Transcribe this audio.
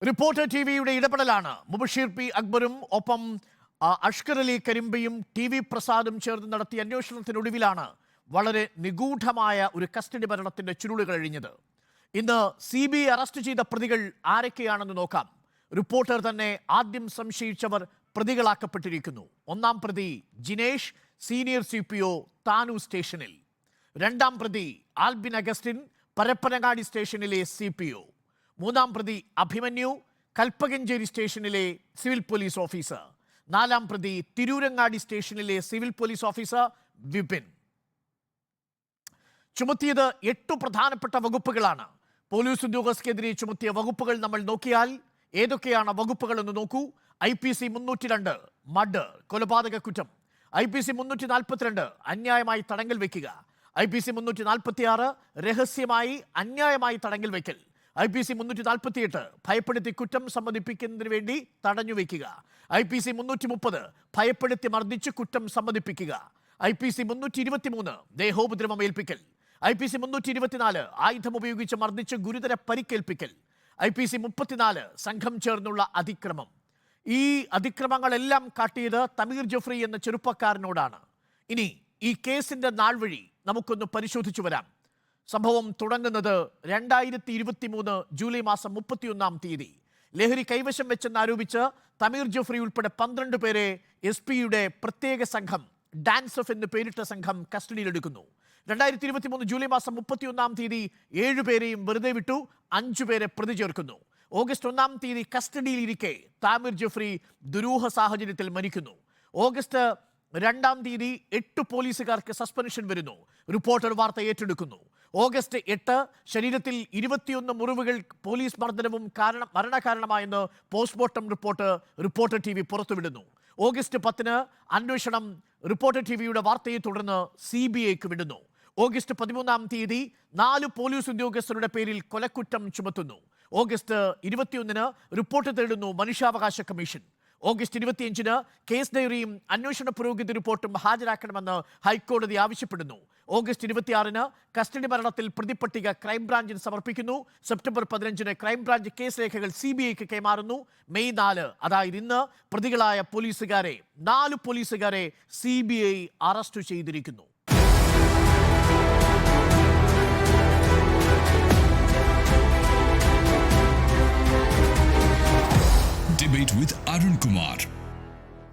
Reporter ടിവിയുടെ ഇടപെടലാണ്. Mubasheer P അക്ബറും ഒപ്പം അഷ്കർ അലി കരിമ്പയും TV പ്രസാദും ചേർന്ന് നടത്തിയ അന്വേഷണത്തിനൊടുവിലാണ് വളരെ നിഗൂഢമായ ഒരു കസ്റ്റഡി മരണത്തിന്റെ ചുരുളുകൾ അഴിഞ്ഞത്. ഇന്ന് CBI അറസ്റ്റ് ചെയ്ത പ്രതികൾ ആരൊക്കെയാണെന്ന് നോക്കാം. റിപ്പോർട്ടർ തന്നെ ആദ്യം സംശയിച്ചവർ പ്രതികളാക്കപ്പെട്ടിരിക്കുന്നു. ഒന്നാം പ്രതി ജിനേഷ്, സീനിയർ CPO, താനു സ്റ്റേഷനിൽ. രണ്ടാം പ്രതി ആൽബിൻ അഗസ്റ്റിൻ, പരപ്പനങ്ങാടി സ്റ്റേഷനിലെ CPO. മൂന്നാം പ്രതി അഭിമന്യു, കൽപ്പകഞ്ചേരി സ്റ്റേഷനിലെ സിവിൽ പോലീസ് ഓഫീസർ. നാലാം പ്രതി തിരൂരങ്ങാടി സ്റ്റേഷനിലെ സിവിൽ പോലീസ് ഓഫീസർ വിപിൻ. ചുമത്തിയത് 8 പ്രധാനപ്പെട്ട വകുപ്പുകളാണ്. പോലീസ് ഉദ്യോഗസ്ഥർക്കെതിരെ ചുമത്തിയ വകുപ്പുകൾ നമ്മൾ നോക്കിയാൽ ഏതൊക്കെയാണ് വകുപ്പുകൾ എന്ന് നോക്കൂ. IPC 302 മർഡർ, കൊലപാതക കുറ്റം. IPC 342 അന്യായമായി തടങ്കൽ വയ്ക്കുക. IPC 346 രഹസ്യമായി അന്യായമായി തടങ്കൽ വയ്ക്കൽ. IPC 348 ഭയപ്പെടുത്തി കുറ്റം സമ്മതിപ്പിക്കുന്നതിന് വേണ്ടി തടഞ്ഞു വയ്ക്കുക. IPC 330 ഭയപ്പെടുത്തി മർദ്ദിച്ച് കുറ്റം സമ്മതിപ്പിക്കുക. IPC 323 ദേഹോപദ്രവം ഏൽപ്പിക്കൽ. IPC 324 ആയുധം ഉപയോഗിച്ച് മർദ്ദിച്ച് ഗുരുതര പരിക്കേൽപ്പിക്കൽ. IPC 34 സംഘം ചേർന്നുള്ള അതിക്രമം. ഈ അതിക്രമങ്ങളെല്ലാം കാട്ടിയത് തമീർ ജഫ്രി എന്ന ചെറുപ്പക്കാരനോടാണ്. ഇനി ഈ കേസിന്റെ നാൾ വഴി നമുക്കൊന്ന് പരിശോധിച്ചു വരാം. സംഭവം തുടങ്ങുന്നത് 2023 ജൂലൈ മാസം 31-ാം തീയതി. ലഹരി കൈവശം വെച്ചെന്നാരോപിച്ച് തമീർ ജഫ്രി ഉൾപ്പെടെ 12 പേരെ SP-യുടെ പ്രത്യേക സംഘം, ഡാൻസ് ഓഫ് എന്ന് പേരിട്ട സംഘം കസ്റ്റഡിയിലെടുക്കുന്നു. 2023 ജൂലൈ മാസം 31-ാം തീയതി 7 പേരെയും വെറുതെ വിട്ടു, 5 പേരെ പ്രതി ചേർക്കുന്നു. ഓഗസ്റ്റ് 1-ാം തീയതി കസ്റ്റഡിയിലിരിക്കെ തമീർ ജഫ്രി ദുരൂഹ സാഹചര്യത്തിൽ മരിക്കുന്നു. ഓഗസ്റ്റ് 2-ാം തീയതി 8 പോലീസുകാർക്ക് സസ്പെൻഷൻ വരുന്നു. റിപ്പോർട്ടർ വാർത്ത ഏറ്റെടുക്കുന്നു. ഓഗസ്റ്റ് 8 ശരീരത്തിൽ 21 മുറിവുകൾ, പോലീസ് മർദ്ദനവും മരണകാരണമായെന്ന് പോസ്റ്റ്മോർട്ടം റിപ്പോർട്ടർ TV പുറത്തുവിടുന്നു. ഓഗസ്റ്റ് 10 അന്വേഷണം റിപ്പോർട്ടർ TVയുടെ വാർത്തയെ തുടർന്ന് CBIക്ക് വിടുന്നു. ഓഗസ്റ്റ് 13-ാം തീയതി 4 പോലീസ് ഉദ്യോഗസ്ഥരുടെ പേരിൽ കൊലക്കുറ്റം ചുമത്തുന്നു. ഓഗസ്റ്റ് 21 റിപ്പോർട്ട് തേടുന്നു മനുഷ്യാവകാശ കമ്മീഷൻ. ഓഗസ്റ്റ് 25 കേസ് ഡയറിയും അന്വേഷണ പുരോഗതി റിപ്പോർട്ടും ഹാജരാക്കണമെന്ന് ഹൈക്കോടതി ആവശ്യപ്പെടുന്നു. ഓഗസ്റ്റ് 26 കസ്റ്റഡി മരണത്തിൽ പ്രതിപട്ടിക ക്രൈംബ്രാഞ്ചിന് സമർപ്പിക്കുന്നു. സെപ്റ്റംബർ 15 ക്രൈംബ്രാഞ്ച് കേസ് രേഖകൾ CBIക്ക് കൈമാറുന്നു. മെയ് 4, അതായത് ഇന്ന്, പ്രതികളായ 4 പോലീസുകാരെ CBI അറസ്റ്റ് ചെയ്തിരിക്കുന്നു. Debate with Arun Kumar.